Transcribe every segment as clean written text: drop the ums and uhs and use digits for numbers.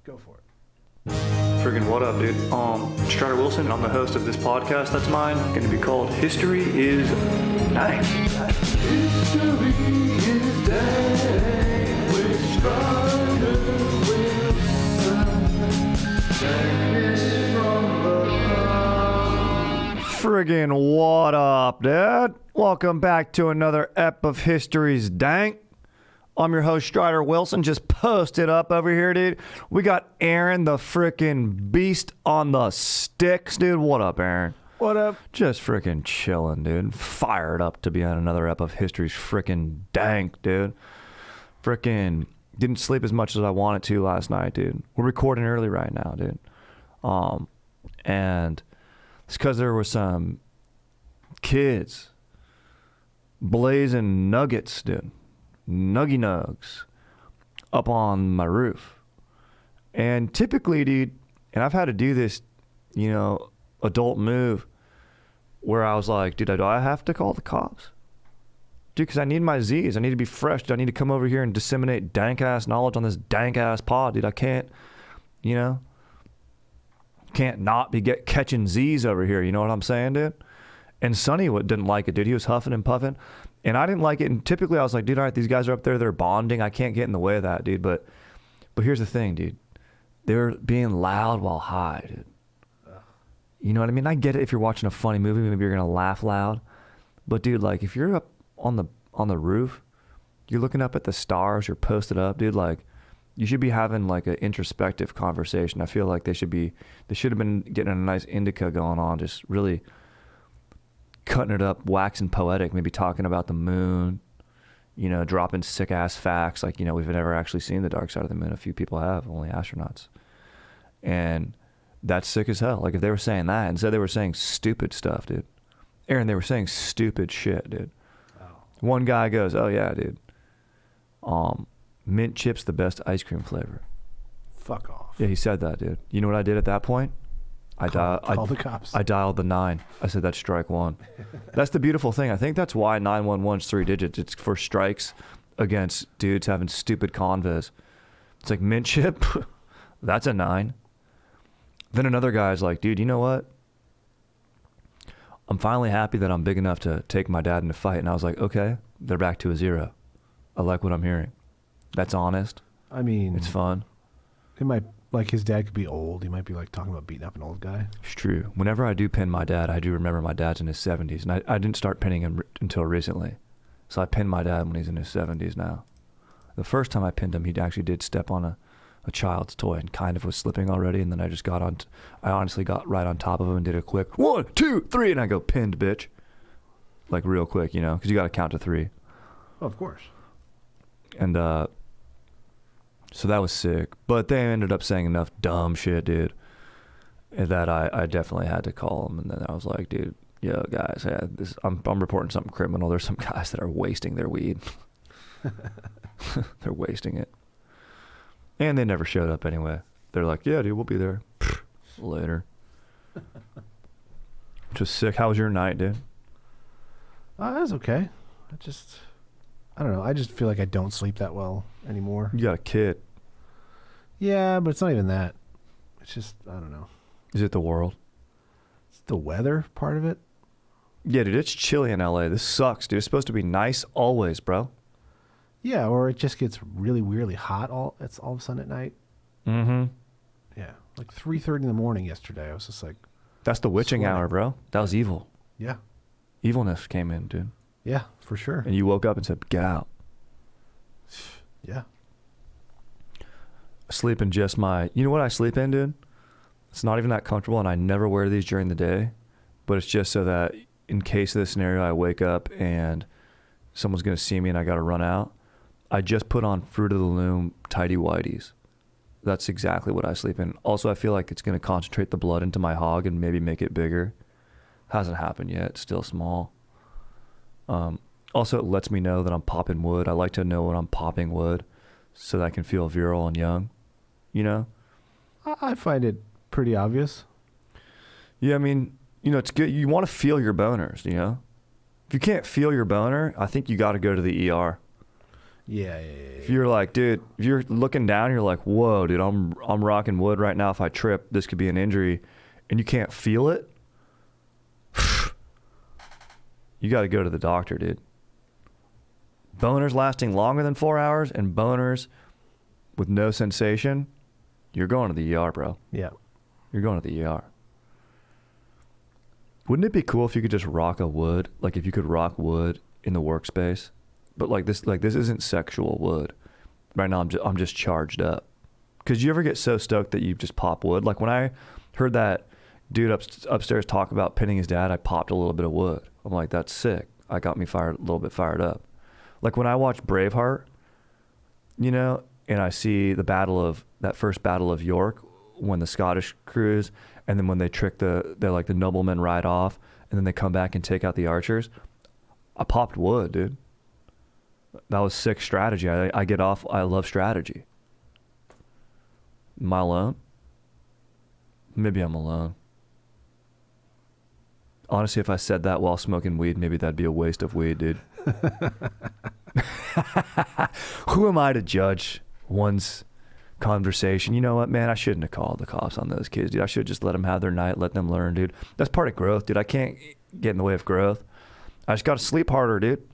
Go for it. Friggin' what up, dude? Strider Wilson, and I'm the host of this podcast that's mine, going to be called History is Dank. History is Dank with Strider Wilson. Dankness from the ground. Friggin' what up, Dad? Welcome back to another ep of History's Dank. I'm your host, Strider Wilson. Just posted up over here, dude. We got Aaron, the frickin' beast on the sticks, dude. What up, Aaron? What up? Just frickin' chilling, dude. Fired up to be on another ep of History's frickin' Dank, dude. Frickin' didn't sleep as much as I wanted to last night, dude. We're recording early right now, dude. And it's because there were some kids blazing nuggets, dude. Nuggy nugs up on my roof. And typically, dude, and I've had to do this, adult move where I was like, dude, do I have to call the cops? Dude, because I need my Z's. I need to be fresh. I need to come over here and disseminate dank-ass knowledge on this dank-ass pod, dude. I can't, can't not be catching Z's over here. You know what I'm saying, dude? And Sonny didn't like it, dude. He was huffing and puffing. And I didn't like it. And typically I was like, dude, all right, these guys are up there. They're bonding. I can't get in the way of that, dude. But here's the thing, dude. They're being loud while high, dude. You know what I mean? I get it if you're watching a funny movie. Maybe you're going to laugh loud. But, dude, like, if you're up on the roof, you're looking up at the stars, you're posted up, dude, like, you should be having, like, an introspective conversation. I feel like they should have been getting a nice indica going on, just really cutting it up, waxing poetic, maybe talking about the moon, dropping sick ass facts like, we've never actually seen the dark side of the moon. A few people have, only astronauts. And that's sick as hell. Like if they were saying that, instead they were saying stupid stuff, dude. Aaron, they were saying stupid shit, dude. Oh. One guy goes, oh yeah, dude. Mint chip's the best ice cream flavor. Fuck off. Yeah, he said that, dude. You know what I did at that point? Call the cops. I dialed the 9. I said, that's strike one. That's the beautiful thing. I think that's why 911's 3 digits. It's for strikes against dudes having stupid convos. It's like, mint chip? That's a 9. Then another guy's like, dude, you know what? I'm finally happy that I'm big enough to take my dad in a fight. And I was like, okay, they're back to a 0. I like what I'm hearing. That's honest. I mean, it's fun. It might... Like his dad could be old. He might be like talking about beating up an old guy. It's true. Whenever I do pin my dad, I do remember my dad's in his 70s. And I didn't start pinning him until recently. So I pinned my dad when he's in his 70s now. The first time I pinned him, he actually did step on a child's toy and kind of was slipping already. And then I just I honestly got right on top of him and did a quick 1, 2, 3. And I go, pinned, bitch. Like real quick, because you got to count to 3. Oh, of course. And, so that was sick. But they ended up saying enough dumb shit, dude, that I definitely had to call them. And then I was like, dude, yo, guys, I'm reporting something criminal. There's some guys that are wasting their weed. They're wasting it. And they never showed up anyway. They're like, yeah, dude, we'll be there. Later. Which was sick. How was your night, dude? That was okay. I don't know. I just feel like I don't sleep that well anymore. You got a kid. Yeah, but it's not even that. It's just, I don't know. Is it the world? It's the weather part of it. Yeah, dude, it's chilly in LA. This sucks, dude. It's supposed to be nice always, bro. Yeah, or it just gets really weirdly hot all of a sudden at night. Mm-hmm. Yeah, like 3:30 in the morning yesterday. I was just like... That's the witching hour, bro. That was evil. Yeah. Evilness came in, dude. Yeah, for sure. And you woke up and said, get out. Yeah. I sleep in just you know what I sleep in, dude? It's not even that comfortable, and I never wear these during the day, but it's just so that in case of the scenario, I wake up and someone's going to see me and I got to run out, I just put on Fruit of the Loom tighty whities. That's exactly what I sleep in. Also, I feel like it's going to concentrate the blood into my hog and maybe make it bigger. Hasn't happened yet. It's still small. Also, it lets me know that I'm popping wood. I like to know when I'm popping wood so that I can feel virile and young, I find it pretty obvious. Yeah, I mean, it's good. You want to feel your boners, If you can't feel your boner, I think you got to go to the ER. Yeah. If you're like, dude, if you're looking down, you're like, whoa, dude, I'm rocking wood right now. If I trip, this could be an injury, and you can't feel it. You got to go to the doctor, dude. Boners lasting longer than 4 hours and boners with no sensation, you're going to the ER, bro. Yeah. You're going to the ER. Wouldn't it be cool if you could just rock a wood? Like if you could rock wood in the workspace, but like this isn't sexual wood. Right now, I'm just charged up. Cause you ever get so stoked that you just pop wood? Like when I heard that dude upstairs talk about pinning his dad, I popped a little bit of wood. I'm like, that's sick. I got me a little bit fired up. Like when I watch Braveheart, you know, and I see that first battle of York when the Scottish crews, and then when they trick the noblemen ride off, and then they come back and take out the archers. I popped wood, dude. That was sick strategy. I get off. I love strategy. Am I alone? Maybe I'm alone. Honestly, if I said that while smoking weed, maybe that'd be a waste of weed, dude. Who am I to judge one's conversation? You know what, man? I shouldn't have called the cops on those kids, dude. I should just let them have their night, let them learn, dude. That's part of growth, dude. I can't get in the way of growth. I just got to sleep harder, dude.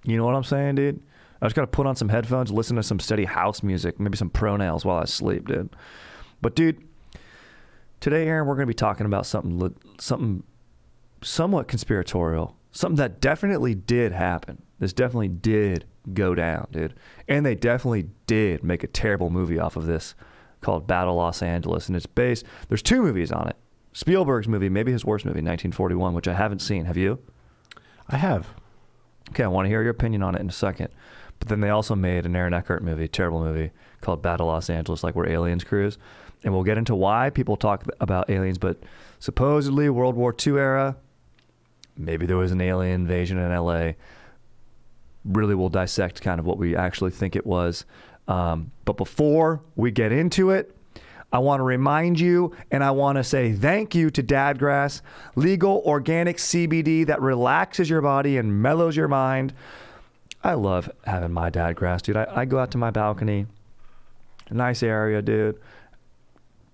You know what I'm saying, dude? I just got to put on some headphones, listen to some steady house music, maybe some pronouns while I sleep, dude. But, dude, today, Aaron, we're going to be talking about something somewhat conspiratorial, something that definitely did happen. This definitely did go down, dude. And they definitely did make a terrible movie off of this called Battle Los Angeles. And it's based, there's 2 movies on it. Spielberg's movie, maybe his worst movie, 1941, which I haven't seen. Have you? I have. Okay, I want to hear your opinion on it in a second. But then they also made an Aaron Eckhart movie, terrible movie, called Battle Los Angeles, like where aliens cruise. And we'll get into why people talk about aliens, but supposedly World War II era, maybe there was an alien invasion in LA. Really, we'll dissect kind of what we actually think it was. But before we get into it, I want to remind you, and I want to say thank you to DadGrass, legal organic CBD that relaxes your body and mellows your mind. I love having my DadGrass, dude. I go out to my balcony, nice area, dude.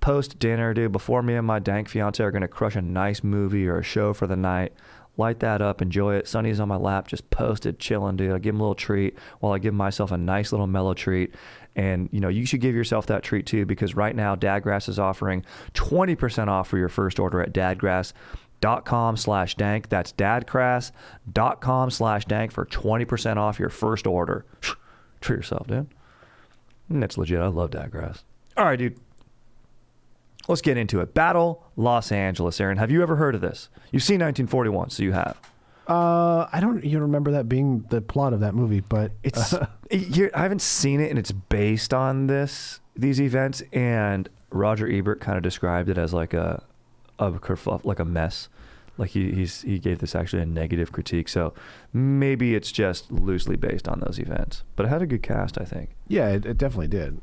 Post dinner, dude, before me and my Dank fiance are going to crush a nice movie or a show for the night. Light that up, enjoy it. Sonny's on my lap, just posted, chilling, dude. I give him a little treat while I give myself a nice little mellow treat. And, you know, you should give yourself that treat too, because right now DadGrass is offering 20% off for your first order at dadgrass.com/dank. That's dadgrass.com/dank for 20% off your first order. Treat yourself, dude. And that's legit. I love DadGrass. All right, dude. Let's get into it. Battle Los Angeles, Aaron. Have you ever heard of this? You've seen 1941, so you have. I don't even remember that being the plot of that movie, but it's I haven't seen it, and it's based on these events. And Roger Ebert kind of described it as like a mess. Like he gave this actually a negative critique. So maybe it's just loosely based on those events, but it had a good cast, I think. Yeah, it definitely did.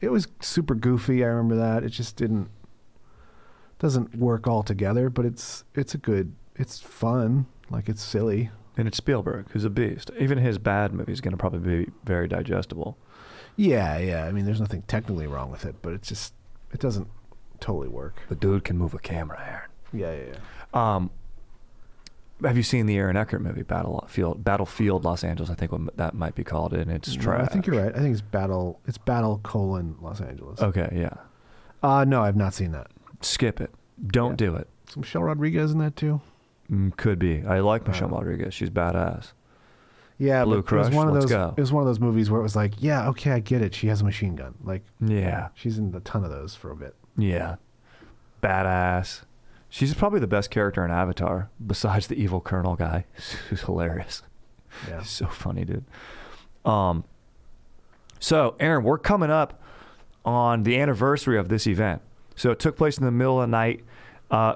It was super goofy. I remember that. It just doesn't work all together, but it's fun. Like, it's silly. And it's Spielberg, who's a beast. Even his bad movie is going to probably be very digestible. Yeah. I mean, there's nothing technically wrong with it, but it doesn't totally work. The dude can move a camera, Aaron. Yeah. Have you seen the Aaron Eckhart movie, Battlefield Los Angeles? I think what that might be called, and it's trash. I think you're right. I think it's Battle Los Angeles. Okay, yeah. No, I've not seen that. Skip it. Don't do it. Is Michelle Rodriguez in that too? Could be. I like Michelle Rodriguez. She's badass. Yeah, Blue Crush. It was one of Let's those. go. It was one of those movies where it was like, yeah, okay, I get it. She has a machine gun. Like, yeah, she's in a ton of those for a bit. Yeah, badass. She's probably the best character in Avatar, besides the evil Colonel guy, who's hilarious. Yeah, so funny, dude. So, Aaron, we're coming up on the anniversary of this event. So it took place in the middle of the night,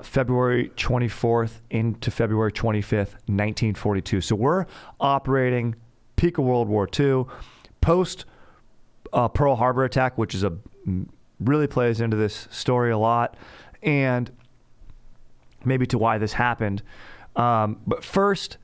February 24th into February 25th, 1942. So we're operating peak of World War II, post Pearl Harbor attack, which is really plays into this story a lot, and maybe to why this happened. But first,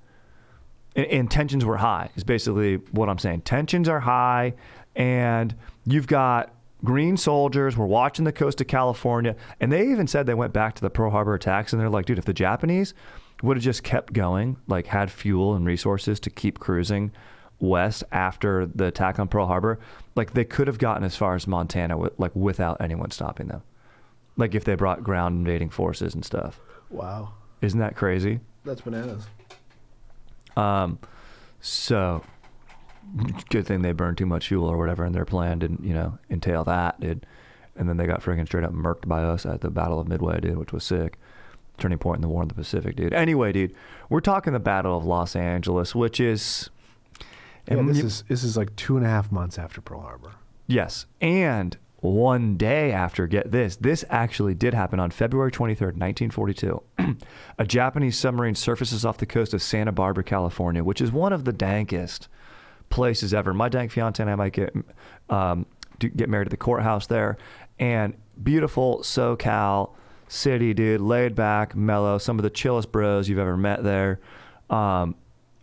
and tensions were high, is basically what I'm saying. Tensions are high, and you've got Green soldiers were watching the coast of California, and they even said they went back to the Pearl Harbor attacks, and they're like, dude, if the Japanese would have just kept going, like had fuel and resources to keep cruising west after the attack on Pearl Harbor, like they could have gotten as far as Montana like without anyone stopping them. Like if they brought ground invading forces and stuff. Wow. Isn't that crazy? That's bananas. So good thing they burned too much fuel or whatever, and their plan didn't, entail that, dude. And then they got friggin' straight up murked by us at the Battle of Midway, dude, which was sick. Turning point in the War in the Pacific, dude. Anyway, dude, we're talking the Battle of Los Angeles, which is... Yeah, this is like 2.5 months after Pearl Harbor. Yes. And one day after, get this actually did happen on February 23rd, 1942. A Japanese submarine surfaces off the coast of Santa Barbara, California, which is one of the dankest places ever. My dank fiance and I might get married at the courthouse there. And beautiful SoCal city, dude, laid back, mellow, some of the chillest bros you've ever met there.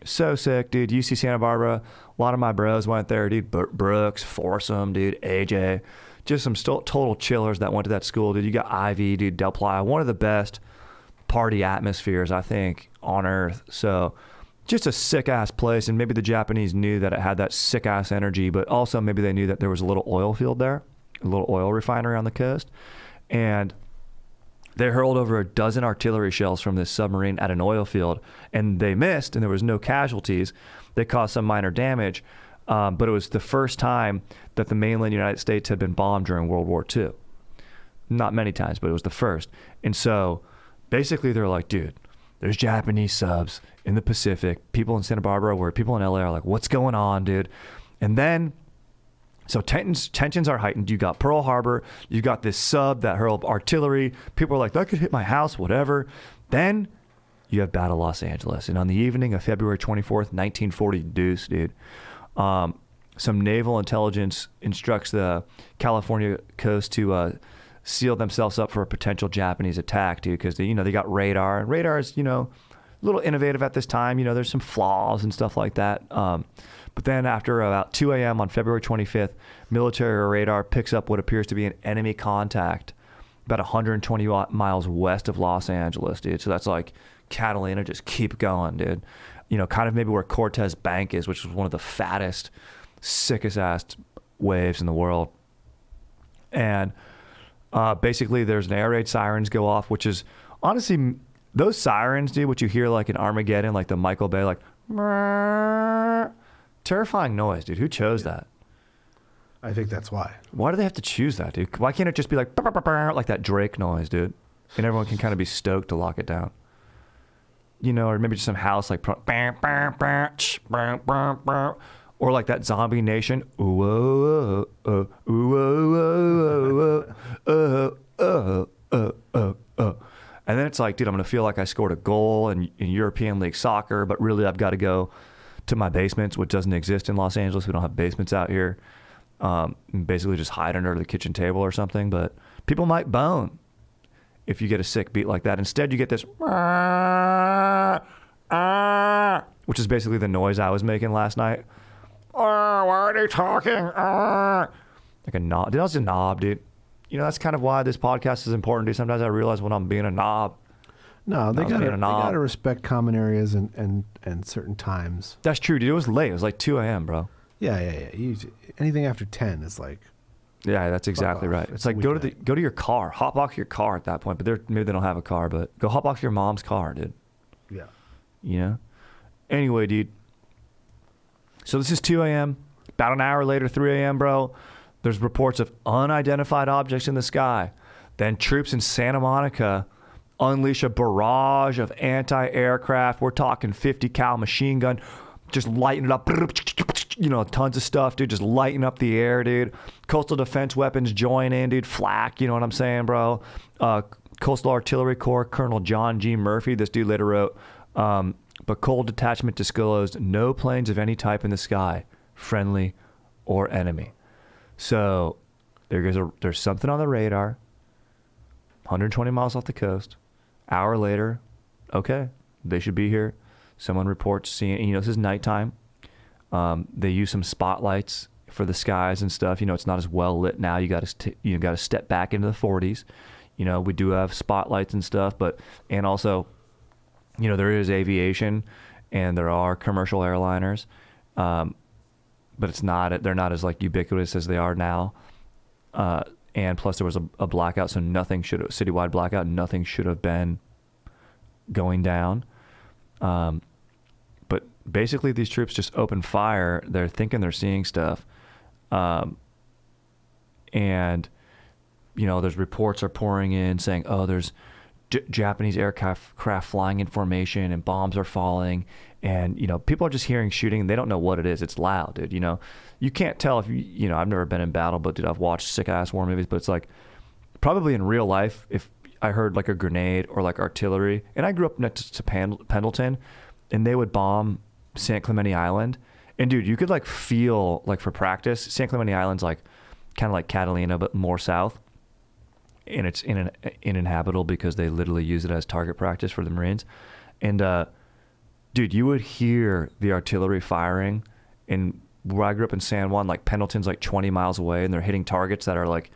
So sick, dude. UC Santa Barbara, a lot of my bros went there, dude. Brooks, Foursome, dude, AJ, just some total chillers that went to that school, dude. You got Ivy, dude, Del Playa, one of the best party atmospheres, I think, on earth. So just a sick ass place. And maybe the Japanese knew that it had that sick ass energy, but also maybe they knew that there was a little oil field there, a little oil refinery on the coast. And they hurled over a dozen artillery shells from this submarine at an oil field, and they missed, and there was no casualties. They caused some minor damage, but it was the first time that the mainland United States had been bombed during World War II. Not many times, but it was the first. And so basically they're like, dude, there's Japanese subs in the Pacific. People in Santa Barbara, where people in LA are like, what's going on, dude? And then... So tensions are heightened. You got Pearl Harbor. You got this sub that hurled artillery. People are like, that could hit my house, whatever. Then you have Battle Los Angeles. And on the evening of February 24th, 1940, deuce, dude, some naval intelligence instructs the California coast to seal themselves up for a potential Japanese attack, dude, because they got radar. And radar is, a little innovative at this time. There's some flaws and stuff like that. But then after about 2 a.m. on February 25th, military radar picks up what appears to be an enemy contact about 120 miles west of Los Angeles, dude. So that's like Catalina, just keep going, dude. Kind of maybe where Cortez Bank is, which was one of the fattest, sickest ass waves in the world. And basically there's an air raid sirens go off, which is honestly, those sirens, dude, what you hear like in Armageddon, like the Michael Bay, like... Terrifying noise, dude. Who chose that? I think that's why. Why do they have to choose that, dude? Why can't it just be like that Drake noise, dude? And everyone can kind of be stoked to lock it down. Or maybe just some house like... Or like that Zombie Nation. And then it's like, dude, I'm going to feel like I scored a goal in European League soccer, but really I've got to go to my basements, which doesn't exist in Los Angeles. We don't have basements out here. Basically just hide under the kitchen table or something. But people might bone if you get a sick beat like that. Instead, you get this, which is basically the noise I was making last night. Why are they talking? Like a knob. Dude, I was a knob, dude. That's kind of why this podcast is important, dude. Sometimes I realize when I'm being a knob. No, they gotta respect common areas and certain times. That's true, dude. It was late. It was like 2 a.m., bro. Yeah. Anything after 10 is like... Yeah, that's exactly right. It's like go to your car, hotbox your car at that point. But maybe they don't have a car, but go hotbox your mom's car, dude. Yeah. Anyway, dude. So this is 2 a.m. About an hour later, 3 a.m., bro. There's reports of unidentified objects in the sky. Then troops in Santa Monica unleash a barrage of anti-aircraft. We're talking 50 cal machine gun, just lighting it up. Tons of stuff, dude. Just lighting up the air, dude. Coastal Defense Weapons join in, dude. Flak, you know what I'm saying, bro? Coastal Artillery Corps Colonel John G. Murphy. This dude later wrote, but Cold Detachment disclosed no planes of any type in the sky, friendly or enemy. So there's something on the radar. 120 miles off the coast. Hour later, okay, they should be here. Someone reports seeing, this is nighttime. They use some spotlights for the skies and stuff. It's not as well lit now. You got to step back into the 40s. We do have spotlights and stuff, and also, there is aviation and there are commercial airliners, but they're not as like ubiquitous as they are now. And plus there was a blackout, so citywide blackout, nothing should have been going down. But basically these troops just open fire. They're thinking they're seeing stuff. And there's reports are pouring in saying, oh, there's Japanese aircraft flying in formation and bombs are falling. And, people are just hearing shooting and they don't know what it is. It's loud, dude. You can't tell if I've never been in battle, but dude, I've watched sick ass war movies, but it's like probably in real life, if I heard like a grenade or like artillery, and I grew up next to Pendleton and they would bomb San Clemente Island. And dude, you could like feel like for practice, San Clemente Island's like kind of like Catalina, but more south. And it's uninhabitable because they literally use it as target practice for the Marines. And, dude, you would hear the artillery firing. And where I grew up in San Juan, like Pendleton's like 20 miles away and they're hitting targets that are like,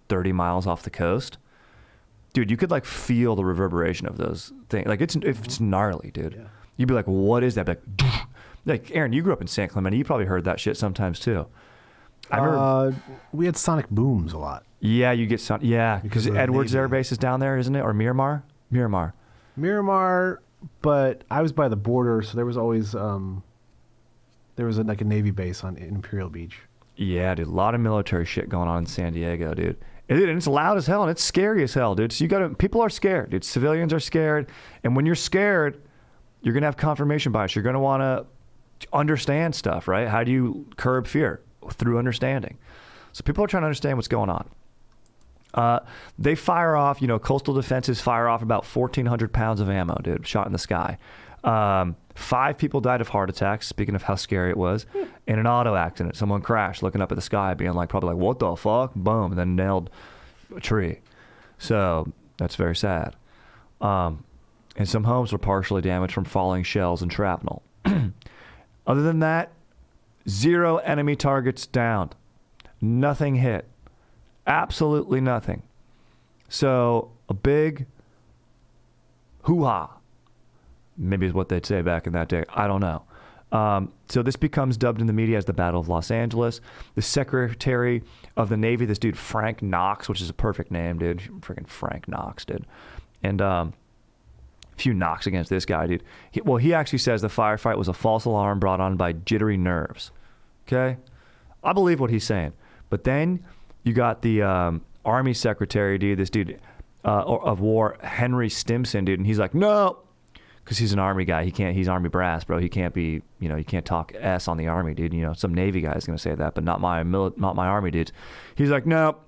30 miles off the coast. Dude, you could like feel the reverberation of those things. Like it's gnarly, dude. Yeah. You'd be like, what is that? Like, Aaron, you grew up in San Clemente. You probably heard that shit sometimes too. I remember we had sonic booms a lot. Yeah, you get some. Yeah, because Edwards Air Base is down there, isn't it? Or Miramar, but I was by the border, so there was always like a Navy base in Imperial Beach. Yeah, dude, a lot of military shit going on in San Diego, dude. And it's loud as hell and it's scary as hell, dude. So people are scared, dude. Civilians are scared, and when you're scared, you're gonna have confirmation bias. You're gonna want to understand stuff, right? How do you curb fear? Through understanding. So people are trying to understand what's going on. They fire off, coastal defenses fire off about 1,400 pounds of ammo, dude, shot in the sky. 5 people died of heart attacks, speaking of how scary it was, in an auto accident. Someone crashed looking up at the sky, being like, probably like, what the fuck? Boom, and then nailed a tree. So that's very sad. And some homes were partially damaged from falling shells and shrapnel. Other than that, 0 enemy targets downed. Nothing hit. Absolutely nothing. So a big hoo-ha, maybe is what they'd say back in that day. I don't know. So this becomes dubbed in the media as the Battle of Los Angeles. The Secretary of the Navy, this dude Frank Knox, which is a perfect name, dude. Freaking Frank Knox, dude. And a few knocks against this guy, dude. He actually says the firefight was a false alarm brought on by jittery nerves. Okay? I believe what he's saying. But then you got the Army Secretary, dude, this dude of War, Henry Stimson, dude, and he's like, no, because he's an Army guy. He's Army brass, bro. He can't be, you can't talk S on the Army, dude. Some Navy guy is going to say that, but not my Army dudes. He's like, no,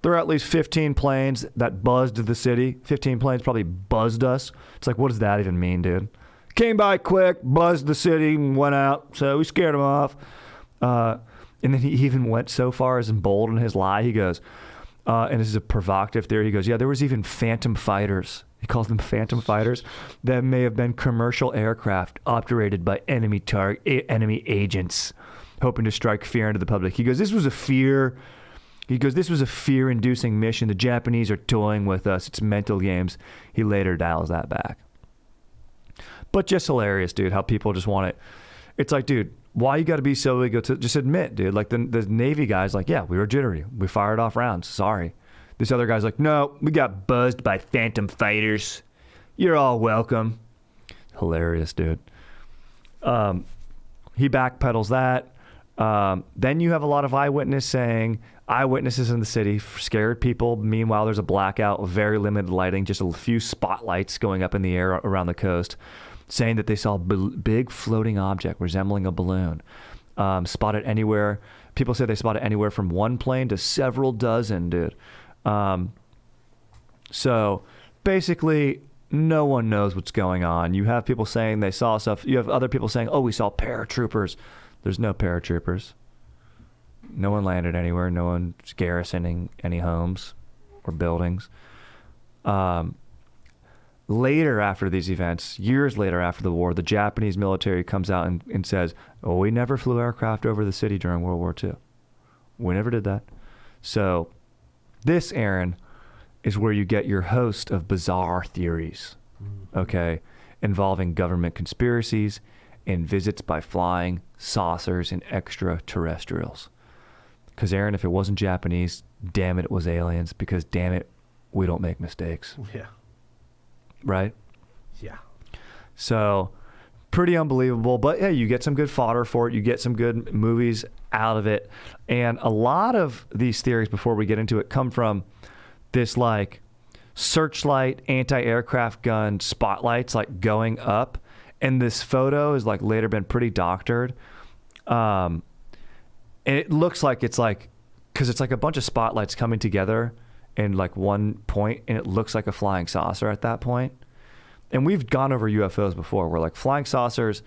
there are at least 15 planes that buzzed the city. 15 planes probably buzzed us. It's like, what does that even mean, dude? Came by quick, buzzed the city, and went out, so we scared them off. And then he even went so far as emboldened his lie. He goes, and this is a provocative theory, he goes, yeah, there was even phantom fighters. He calls them phantom fighters that may have been commercial aircraft operated by enemy agents hoping to strike fear into the public. He goes, this was a fear-inducing mission. The Japanese are toying with us. It's mental games. He later dials that back. But just hilarious, dude, how people just want it. It's like, dude, why you got to be so egotistical? Just admit, dude. Like the Navy guy's like, yeah, we were jittery. We fired off rounds. Sorry. This other guy's like, no, we got buzzed by phantom fighters. You're all welcome. Hilarious, dude. He backpedals that. Then you have a lot of eyewitnesses in the city, scared people. Meanwhile, there's a blackout, very limited lighting, just a few spotlights going up in the air around the coast, saying that they saw a big floating object resembling a balloon. Spotted anywhere. People say they spotted anywhere from 1 plane to several dozen, dude. So basically, no one knows what's going on. You have people saying they saw stuff. You have other people saying, oh, we saw paratroopers. There's no paratroopers. No one landed anywhere. No one's garrisoning any homes or buildings. later after these events, years later after the war, the Japanese military comes out and says, oh, we never flew aircraft over the city during World War II. We never did that. So this, Aaron, is where you get your host of bizarre theories, okay, involving government conspiracies and visits by flying saucers and extraterrestrials. Because, Aaron, if it wasn't Japanese, damn it, it was aliens, because, damn it, we don't make mistakes. Yeah. Right? Yeah. So, pretty unbelievable. But, yeah, you get some good fodder for it. You get some good movies out of it. And a lot of these theories, before we get into it, come from this, like, searchlight, anti-aircraft gun spotlights, like, going up. And this photo has, like, later been pretty doctored. And it looks like it's, like, because it's, like, a bunch of spotlights coming together in, like, one point, and it looks like a flying saucer at that point. And we've gone over UFOs before, where, like, flying saucers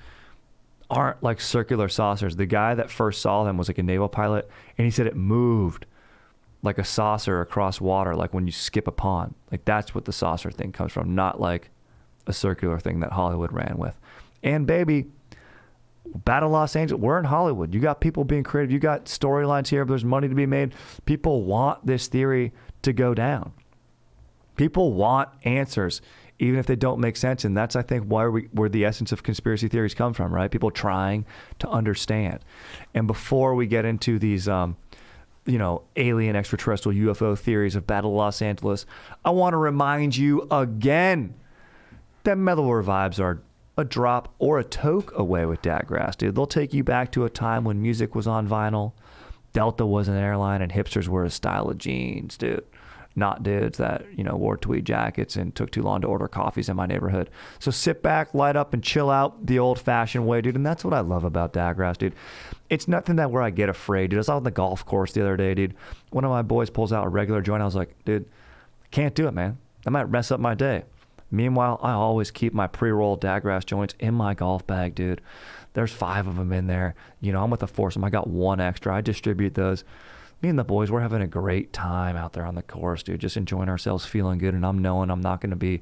aren't like circular saucers. The guy that first saw them was, like, a naval pilot, and he said it moved like a saucer across water, like when you skip a pond. Like, that's what the saucer thing comes from, not like a circular thing that Hollywood ran with. And, baby, Battle of Los Angeles, we're in Hollywood. You got people being creative. You got storylines here. There's money to be made. People want this theory to go down. People want answers, even if they don't make sense. And that's, I think, where the essence of conspiracy theories come from, right? People trying to understand. And before we get into these, alien extraterrestrial UFO theories of Battle of Los Angeles, I want to remind you again that Metalore vibes are a drop or a toke away with DadGrass, dude. They'll take you back to a time when music was on vinyl, Delta was an airline, and hipsters were a style of jeans, dude. Not dudes that, wore tweed jackets and took too long to order coffees in my neighborhood. So sit back, light up, and chill out the old-fashioned way, dude. And that's what I love about DadGrass, dude. It's nothing that where I get afraid, dude. I was out on the golf course the other day, dude. One of my boys pulls out a regular joint. I was like, dude, I can't do it, man. I might mess up my day. Meanwhile, I always keep my pre-rolled DadGrass joints in my golf bag, dude. There's 5 of them in there. I'm with a foursome. I got 1 extra. I distribute those. Me and the boys, we're having a great time out there on the course, dude. Just enjoying ourselves, feeling good. And I'm knowing I'm not going to be,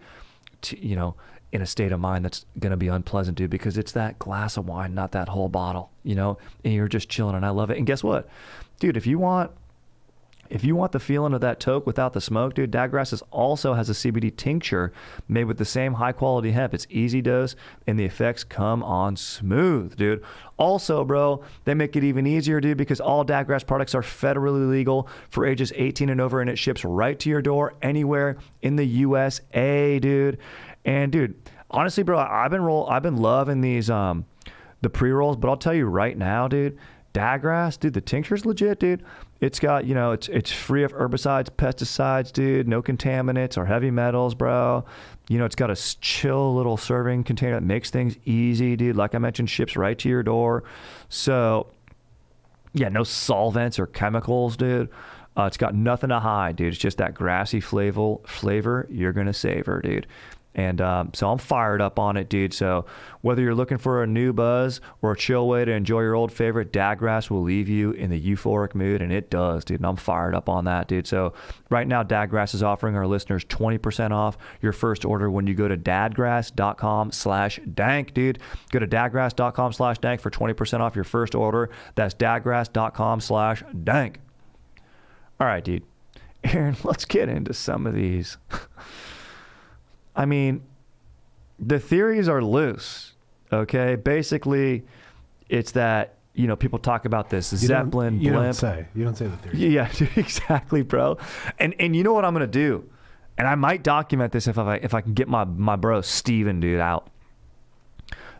in a state of mind that's going to be unpleasant, dude, because it's that glass of wine, not that whole bottle, and you're just chilling, and I love it. And guess what? Dude, if you want the feeling of that toke without the smoke, dude, DadGrass also has a CBD tincture made with the same high-quality hemp. It's easy dose, and the effects come on smooth, dude. Also, bro, they make it even easier, dude, because all DadGrass products are federally legal for ages 18 and over, and it ships right to your door anywhere in the USA, dude. And, dude, honestly, bro, I've been loving these the pre-rolls, but I'll tell you right now, dude, DadGrass, dude, the tincture's legit, dude. It's got, it's free of herbicides, pesticides, dude, no contaminants or heavy metals, bro. It's got a chill little serving container that makes things easy, dude. Like I mentioned, ships right to your door. So, yeah, no solvents or chemicals, dude. It's got nothing to hide, dude. It's just that grassy flavor you're going to savor, dude. And so I'm fired up on it, dude. So whether you're looking for a new buzz or a chill way to enjoy your old favorite, DadGrass will leave you in the euphoric mood, and it does, dude. And I'm fired up on that, dude. So right now, DadGrass is offering our listeners 20% off your first order when you go to dadgrass.com/dank, dude. Go to dadgrass.com/dank for 20% off your first order. That's dadgrass.com/dank. All right, dude. Aaron, let's get into some of these. I mean, the theories are loose, okay? Basically, it's that, people talk about this Zeppelin You blimp. don't say the theory. Yeah, exactly, bro. And you know what I'm going to do? And I might document this if I can get my bro Steven, dude, out.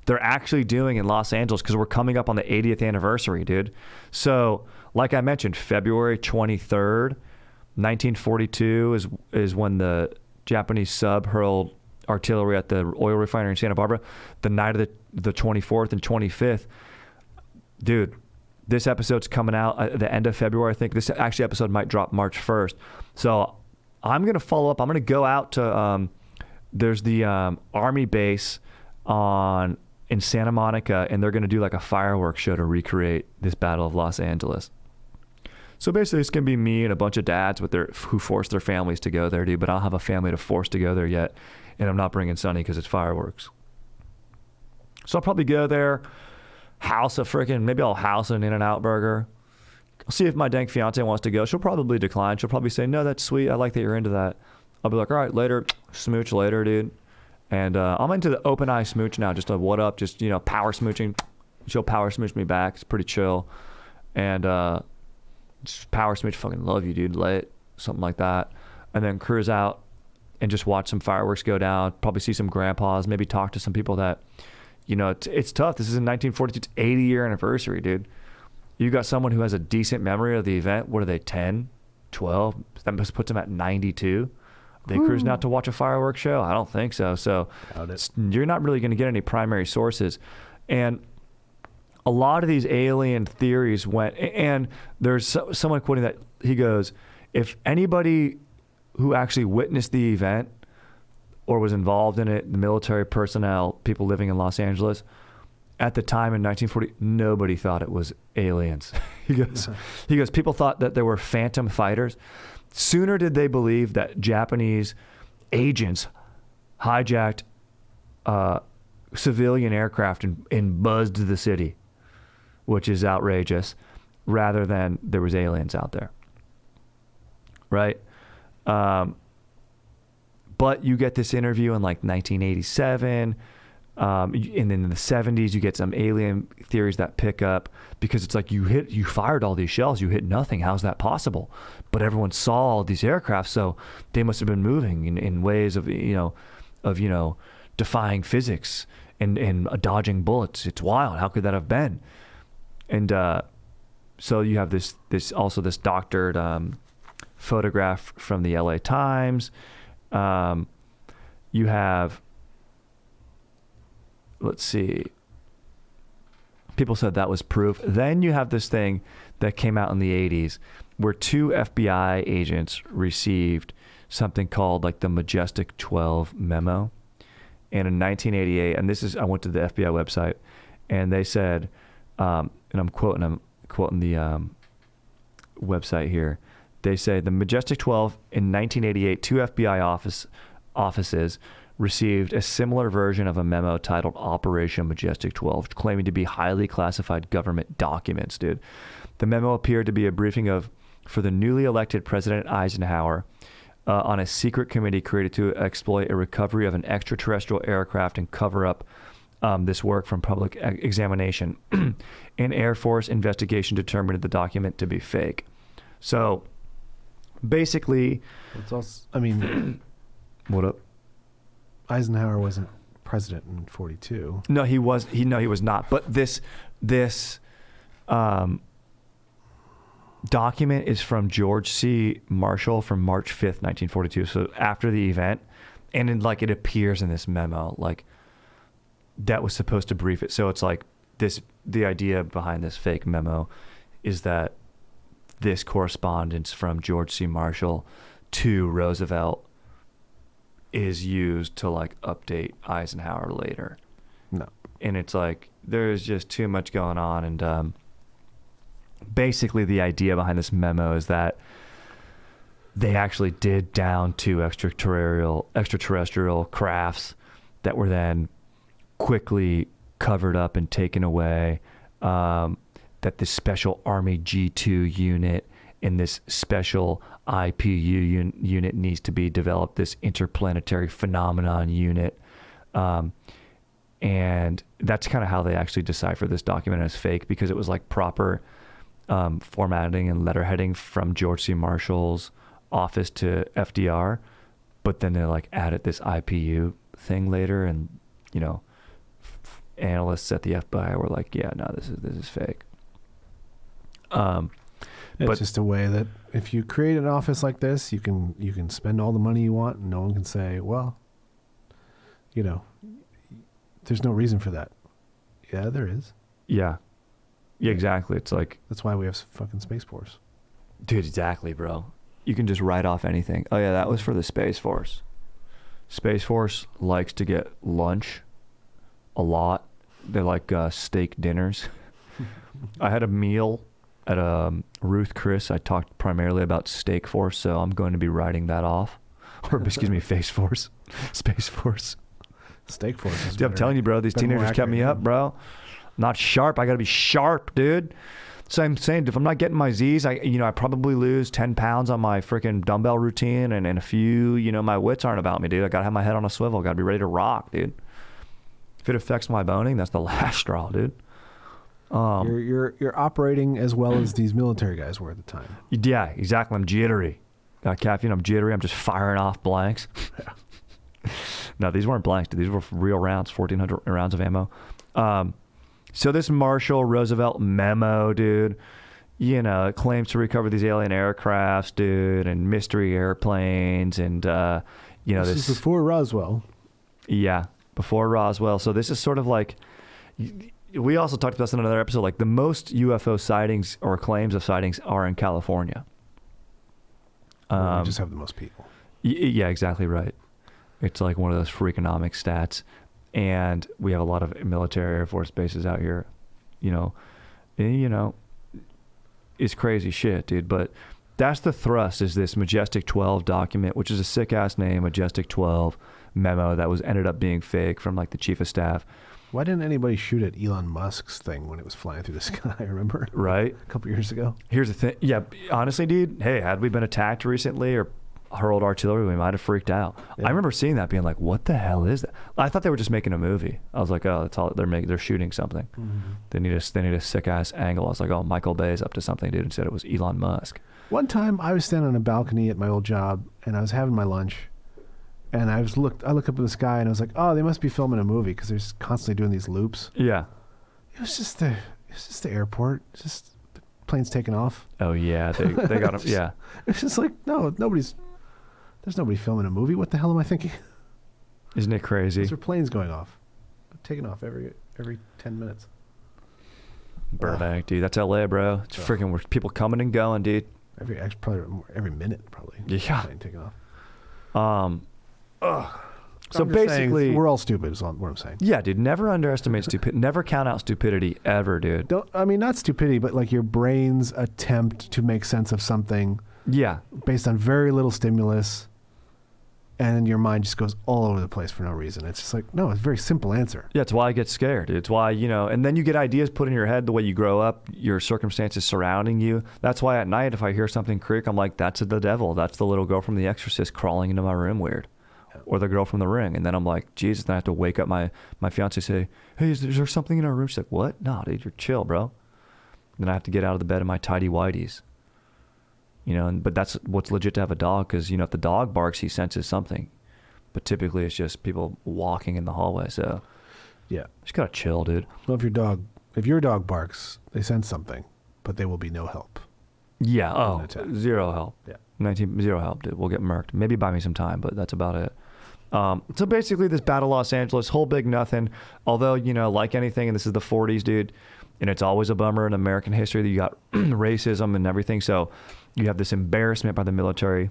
They're actually doing in Los Angeles, because we're coming up on the 80th anniversary, dude. So, like I mentioned, February 23rd, 1942 is when the Japanese sub hurled artillery at the oil refinery in Santa Barbara. The night of the 24th and 25th, dude, this episode's coming out at the end of February. I think this episode might drop March 1st. So I'm going to follow up. I'm going to go out to, there's the Army base in Santa Monica, and they're going to do like a fireworks show to recreate this Battle of Los Angeles. So basically, it's gonna be me and a bunch of dads who forced their families to go there, dude. But I don't have a family to force to go there yet, and I'm not bringing Sonny because it's fireworks. So I'll probably go there, maybe I'll house an In-N-Out burger. I'll see if my dank fiance wants to go. She'll probably decline. She'll probably say, no, that's sweet. I like that you're into that. I'll be like, all right, later, smooch later, dude. And I'm into the open eye smooch now, just a what up, just, power smooching. She'll power smooch me back. It's pretty chill. And just power smooch, fucking love you, dude, lit, something like that. And then cruise out and just watch some fireworks go down, probably see some grandpas, maybe talk to some people that, it's tough. This is in 1942. It's 80-year anniversary, dude. You got someone who has a decent memory of the event. What are they, 10, 12? That puts them at 92. They cruising out to watch a fireworks show? I don't think so. So you're not really going to get any primary sources. And a lot of these alien theories went, and there's someone quoting that, he goes, if anybody who actually witnessed the event or was involved in it, the military personnel, people living in Los Angeles, at the time in 1940, nobody thought it was aliens. He goes, people thought that there were phantom fighters. Sooner did they believe that Japanese agents hijacked civilian aircraft and buzzed the city, which is outrageous, rather than there was aliens out there. Right? But you get this interview in like 1987, and then in the 70s you get some alien theories that pick up, because it's like you fired all these shells, you hit nothing. How's that possible? But everyone saw all these aircraft, so they must have been moving in ways of defying physics and dodging bullets. It's wild. How could that have been? And so you have this doctored photograph from the LA Times. You have, let's see, people said that was proof. Then you have this thing that came out in the 80s where 2 FBI agents received something called like the Majestic 12 memo. And in 1988, and I went to the FBI website, and they said, and I'm quoting the website here. They say the Majestic 12 in 1988, 2 FBI offices received a similar version of a memo titled Operation Majestic 12, claiming to be highly classified government documents, dude. The memo appeared to be a briefing for the newly elected President Eisenhower on a secret committee created to exploit a recovery of an extraterrestrial aircraft and cover up this work from public examination. An Air Force investigation determined the document to be fake. So basically, it's also, I mean, what up? Eisenhower wasn't president in 42. No, he was not. But this document is from George C. Marshall from March 5th, 1942. So after the event, and it appears in this memo, like that was supposed to brief it. So it's like the idea behind this fake memo is that this correspondence from George C. Marshall to Roosevelt is used to like update Eisenhower later. No. And it's like there's just too much going on. And basically the idea behind this memo is that they actually did down 2 extraterrestrial crafts that were then quickly covered up and taken away. That this special Army G2 unit and this special IPU unit needs to be developed, this interplanetary phenomenon unit. And that's kind of how they actually decipher this document as fake, because it was like proper formatting and letterheading from George C. Marshall's office to FDR. But then they like added this IPU thing later, and analysts at the FBI were like, yeah, no, this is fake. It's just a way that if you create an office like this, you can spend all the money you want, and no one can say, well, there's no reason for that. Yeah, there is. Yeah, exactly. It's like, that's why we have fucking Space Force. Dude, exactly, bro. You can just write off anything. Oh yeah, that was for the Space Force. Space Force likes to get lunch a lot. They like steak dinners. I had a meal at Ruth Chris, I talked primarily about Steak Force, so I'm going to be writing that off. Or, excuse me, Face Force. Space Force. Steak Force is Dude, I'm telling you, bro, these teenagers kept me up, bro. Not sharp. I got to be sharp, dude. So I'm saying, if I'm not getting my Z's, I probably lose 10 pounds on my freaking dumbbell routine, and a few, my wits aren't about me, dude. I got to have my head on a swivel. Got to be ready to rock, dude. If it affects my boning, that's the last straw, dude. You're operating as well as these military guys were at the time. Yeah, exactly. I'm jittery. Got caffeine. I'm jittery. I'm just firing off blanks. No, these weren't blanks, dude. These were real rounds, 1,400 rounds of ammo. So this Marshall Roosevelt memo, dude, it claims to recover these alien aircrafts, dude, and mystery airplanes, and this is before Roswell. Yeah, before Roswell. So this is sort of like, we also talked about this in another episode, like the most UFO sightings or claims of sightings are in California. We just have the most people. Yeah, exactly right. It's like one of those freakonomic stats. And we have a lot of military Air Force bases out here, it's crazy shit, dude. But that's the thrust, is this Majestic 12 document, which is a sick ass name, Majestic 12 memo that ended up being fake from like the chief of staff. Why didn't anybody shoot at Elon Musk's thing when it was flying through the sky? Remember? Right. A couple years ago. Here's the thing. Yeah, honestly, dude, hey, had we been attacked recently or hurled artillery, we might have freaked out. Yeah. I remember seeing that, being like, what the hell is that? I thought they were just making a movie. I was like, oh, that's all they're shooting something. Mm-hmm. They need a sick ass angle. I was like, oh, Michael Bay's up to something, dude. Instead it was Elon Musk. One time I was standing on a balcony at my old job and I was having my lunch, and I look up at the sky and I was like, oh, they must be filming a movie because they're just constantly doing these loops. Yeah. It was just the airport. It's just the plane's taking off. Oh yeah, they got them. Yeah. It's just like, no, there's nobody filming a movie. What the hell am I thinking? Isn't it crazy? Those are planes going off, taking off every 10 minutes. Burbank, dude. That's LA, bro. It's freaking where people coming and going, dude. Every minute, probably. Yeah. Plane taking off. So basically, we're all stupid, is what I'm saying. Yeah, dude. Never underestimate stupidity. Never count out stupidity ever, dude. Not stupidity, but like your brain's attempt to make sense of something. Yeah. Based on very little stimulus, and your mind just goes all over the place for no reason. It's just like, no, it's a very simple answer. Yeah, it's why I get scared. It's why, and then you get ideas put in your head the way you grow up, your circumstances surrounding you. That's why at night, if I hear something creak, I'm like, that's the devil. That's the little girl from The Exorcist crawling into my room weird. Yeah. Or the girl from The Ring. And then I'm like, Jesus, then I have to wake up my fiance, say, hey, is there something in our room? She's like, what? No, dude, you're chill, bro. Then I have to get out of the bed in my tidy whities. But that's what's legit to have a dog, because, if the dog barks, he senses something. But typically it's just people walking in the hallway. So yeah, just gotta chill, dude. Well, if your dog barks, they sense something, but there will be no help. Yeah. Oh, zero help. Yeah. 0 help, dude. We'll get murked. Maybe buy me some time, but that's about it. So basically this Battle Los Angeles, whole big nothing. Although, like anything, and this is the 40s, dude, and it's always a bummer in American history that you got racism and everything. So you have this embarrassment by the military,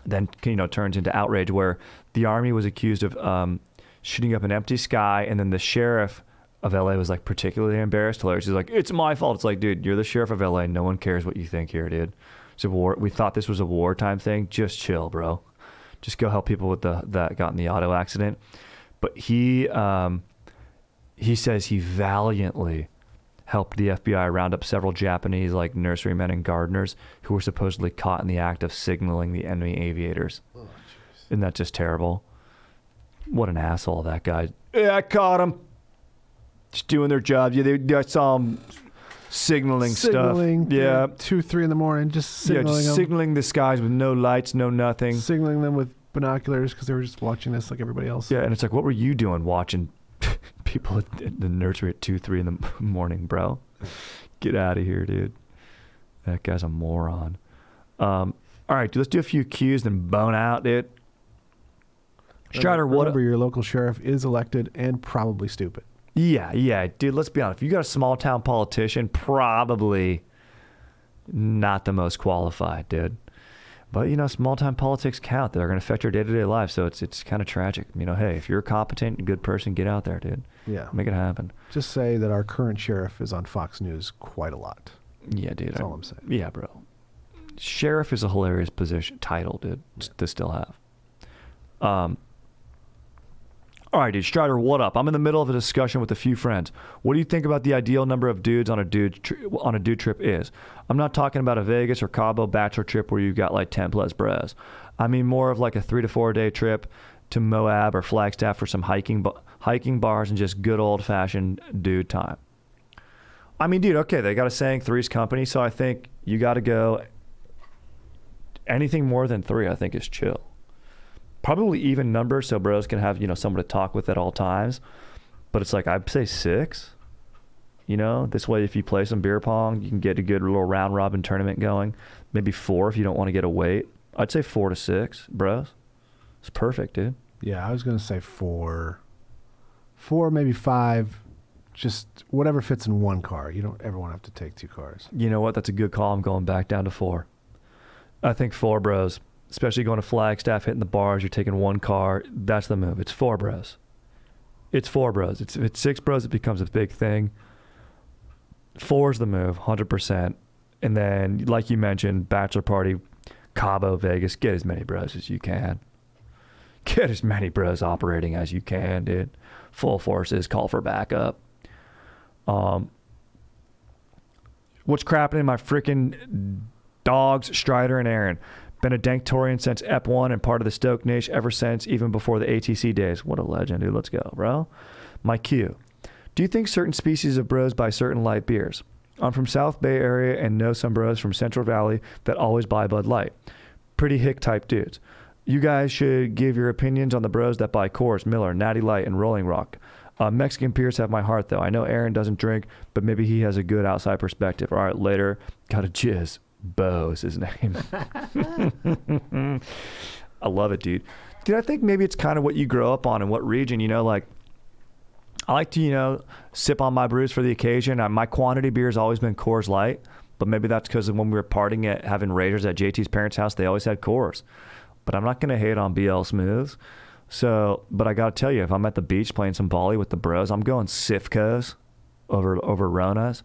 then turns into outrage, where the Army was accused of shooting up an empty sky, and then the sheriff of LA was like particularly embarrassed. Hilarious. He's like, it's my fault. It's like, dude, you're the sheriff of LA. No one cares what you think here, dude. It's a war. We thought this was a wartime thing. Just chill, bro. Just go help people with that got in the auto accident. But he says he valiantly helped the FBI round up several Japanese nurserymen and gardeners who were supposedly caught in the act of signaling the enemy aviators. Oh, isn't that just terrible? What an asshole, that guy. Yeah, I caught him. Just doing their job. Yeah, I saw him signaling stuff. Yeah. 2, 3 in the morning, just signaling them. Signaling the skies with no lights, no nothing. Signaling them with binoculars because they were just watching this like everybody else. Yeah, and it's like, what were you doing watching people at the nursery at 2, 3 in the morning, bro? Get out of here, dude. That guy's a moron. All right, dude, let's do a few cues, then bone out, dude. Strider, remember your local sheriff is elected and probably stupid. Yeah, dude, let's be honest. If you got a small town politician, probably not the most qualified, dude. But, small town politics count. They're going to affect your day-to-day life, so it's kind of tragic. Hey, if you're a competent, good person, get out there, dude. Yeah. Make it happen. Just say that our current sheriff is on Fox News quite a lot. Yeah, dude. That's all I'm saying. Yeah, bro. Sheriff is a hilarious title, dude, to still have. All right, dude. Strider, what up? I'm in the middle of a discussion with a few friends. What do you think about the ideal number of dudes on a dude trip is? I'm not talking about a Vegas or Cabo bachelor trip where you've got like 10 plus bros. I mean more of like a 3 to 4 day trip to Moab or Flagstaff for some hiking bars and just good old fashioned dude time. I mean, dude, okay, they got a saying, three's company, so I think you got to go. Anything more than 3, I think, is chill. Probably even numbers, so bros can have, someone to talk with at all times. But it's like, I'd say 6. This way, if you play some beer pong, you can get a good little round robin tournament going. Maybe 4 if you don't want to get a weight. I'd say 4 to 6, bros. It's perfect, dude. Yeah, I was going to say 4. 4, maybe 5. Just whatever fits in one car. You don't ever want to have to take 2 cars. You know what? That's a good call. I'm going back down to 4. I think 4 bros, especially going to Flagstaff, hitting the bars, you're taking 1 car. That's the move. It's 4 bros. It's 4 bros. If it's 6 bros, it becomes a big thing. 4's the move, 100%. And then, like you mentioned, bachelor party, Cabo, Vegas, get as many bros as you can. Get as many bros operating as you can, dude. Full forces, call for backup. What's crapping in my freaking dogs, Strider and Aaron? Been a Danktorian since Ep 1 and part of the Stoke Niche ever since, even before the ATC days. What a legend, dude. Let's go, bro. My Q. Do you think certain species of bros buy certain light beers? I'm from South Bay area and know some bros from Central Valley that always buy Bud Light. Pretty hick type dudes. You guys should give your opinions on the bros that buy Coors, Miller, Natty Light, and Rolling Rock. Mexican peers have my heart, though. I know Aaron doesn't drink, but maybe he has a good outside perspective. All right, later. Got a jizz. Bo is his name. I love it, dude. Dude, I think maybe it's kind of what you grow up on and what region, like, I like to, sip on my brews for the occasion. My quantity beer has always been Coors Light, but maybe that's because when we were partying at having Raiders at JT's parents' house, they always had Coors. But I'm not going to hate on BL Smooths. So, but I got to tell you, if I'm at the beach playing some volley with the bros, I'm going Sifcos over Ronas.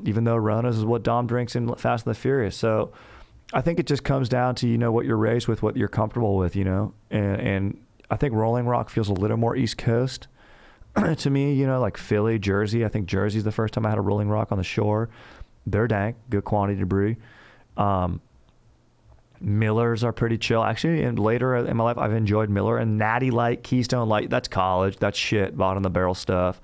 Even though Ronas is what Dom drinks in Fast and the Furious. So I think it just comes down to, what you're raised with, what you're comfortable with, and I think Rolling Rock feels a little more East Coast to me, like Philly, Jersey. I think Jersey's the first time I had a Rolling Rock on the shore. They're dank, good quantity to brew. Millers are pretty chill. Actually, and later in my life, I've enjoyed Miller and Natty Light, Keystone Light. That's college. That's shit, bottom of the barrel stuff.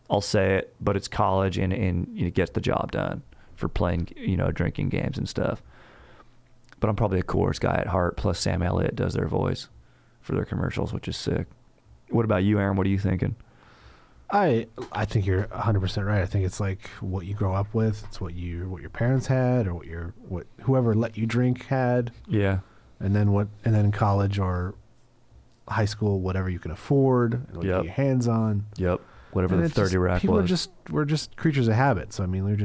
I'll say it, but it's college and it gets the job done for playing, drinking games and stuff. But I'm probably a Coors guy at heart. Plus Sam Elliott does their voice for their commercials, which is sick. What about you, Aaron? What are you thinking? I think you're 100% right. I think it's like what you grow up with. It's what your parents had, or what whoever let you drink had. Yeah. And then in college or high school, whatever you can afford and what you get your hands on. Yep. Whatever the 30 rack was. We're just creatures of habit. So I mean, we're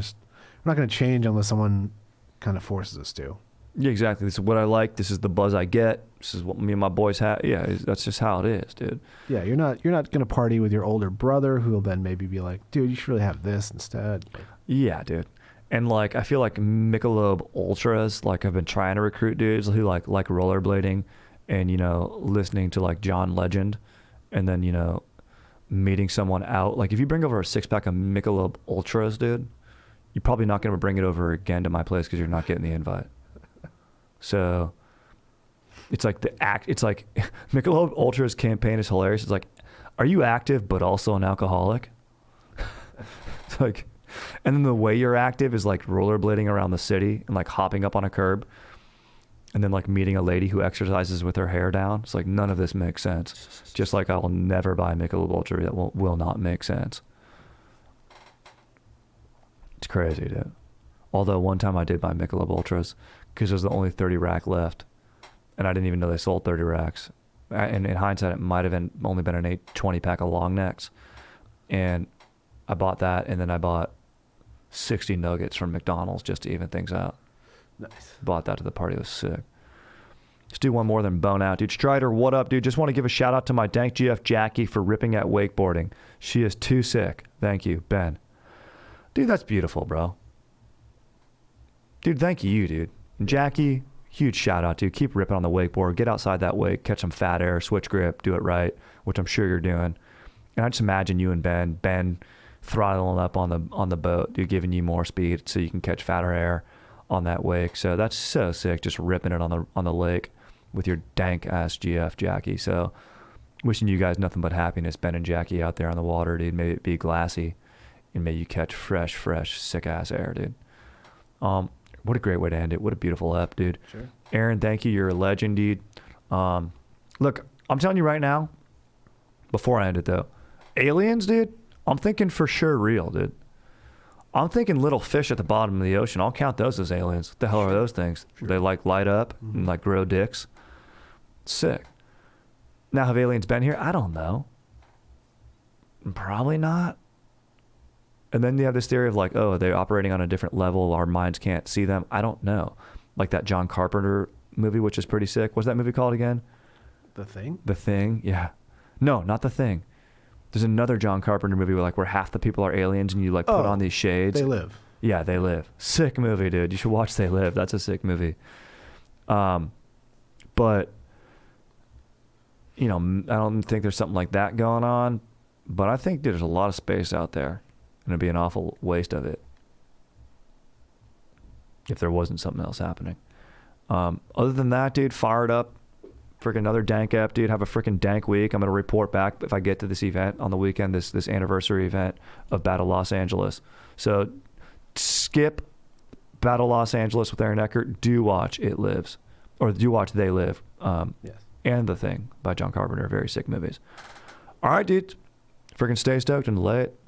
not going to change unless someone kind of forces us to. Yeah, exactly. This is what I like. This is the buzz I get. This is what me and my boys have. Yeah, that's just how it is, dude. Yeah, you're not going to party with your older brother who will then maybe be like, dude, you should really have this instead. Yeah, dude. And like, I feel like Michelob Ultras, like I've been trying to recruit dudes who like rollerblading and, listening to like John Legend and then, meeting someone out. Like if you bring over a 6-pack of Michelob Ultras, dude, you're probably not going to bring it over again to my place because you're not getting the invite. So it's like it's like Michelob Ultra's campaign is hilarious. It's like, are you active but also an alcoholic? It's like, and then the way you're active is like rollerblading around the city and like hopping up on a curb and then like meeting a lady who exercises with her hair down. It's like, none of this makes sense. Just like I will never buy Michelob Ultra. That will not make sense. It's crazy, dude. Although one time I did buy Michelob Ultras because there was the only 30 rack left. And I didn't even know they sold 30 racks. And in hindsight, it might have only been an 20-pack of long necks. And I bought that, and then I bought 60 nuggets from McDonald's just to even things out. Nice. Bought that to the party. It was sick. Let's do one more than bone out, dude. Strider, what up, dude? Just want to give a shout out to my Dank GF Jackie for ripping at wakeboarding. She is too sick. Thank you, Ben. Dude, that's beautiful, bro. Dude, thank you, dude. And Jackie, huge shout out, dude. Keep ripping on the wakeboard. Get outside that wake, catch some fat air, switch grip, do it right, which I'm sure you're doing. And I just imagine you and Ben throttling up on the boat, dude, giving you more speed so you can catch fatter air on that wake. So that's so sick, just ripping it on the lake with your dank ass GF, Jackie. So wishing you guys nothing but happiness, Ben and Jackie, out there on the water, dude. May it be glassy, and may you catch fresh, sick ass air, dude. What a great way to end it. What a beautiful ep, dude. Sure. Aaron, thank you. You're a legend, dude. Look, I'm telling you right now, before I end it though, aliens, dude, I'm thinking for sure real, dude. I'm thinking little fish at the bottom of the ocean. I'll count those as aliens. What the hell are those things? Sure. They like light up and like grow dicks. Sick. Now, have aliens been here? I don't know. Probably not. And then you have this theory of like, oh, they're operating on a different level. Our minds can't see them. I don't know. Like that John Carpenter movie, which is pretty sick. What's that movie called again? The Thing? The Thing, yeah. No, not The Thing. There's another John Carpenter movie where half the people are aliens and you like put on these shades. They Live. Yeah, They Live. Sick movie, dude. You should watch They Live. That's a sick movie. But, you know, I don't think there's something like that going on. But I think there's a lot of space out there. And it'd be an awful waste of it if there wasn't something else happening. Other than that, dude, fire it up. Freaking another dank app, dude. Have a freaking dank week. I'm going to report back if I get to this event on the weekend, this anniversary event of Battle Los Angeles. So skip Battle Los Angeles with Aaron Eckert. Do watch It Lives. Or do watch They Live. Yes. And The Thing by John Carpenter. Very sick movies. All right, dude. Freaking stay stoked and lay it.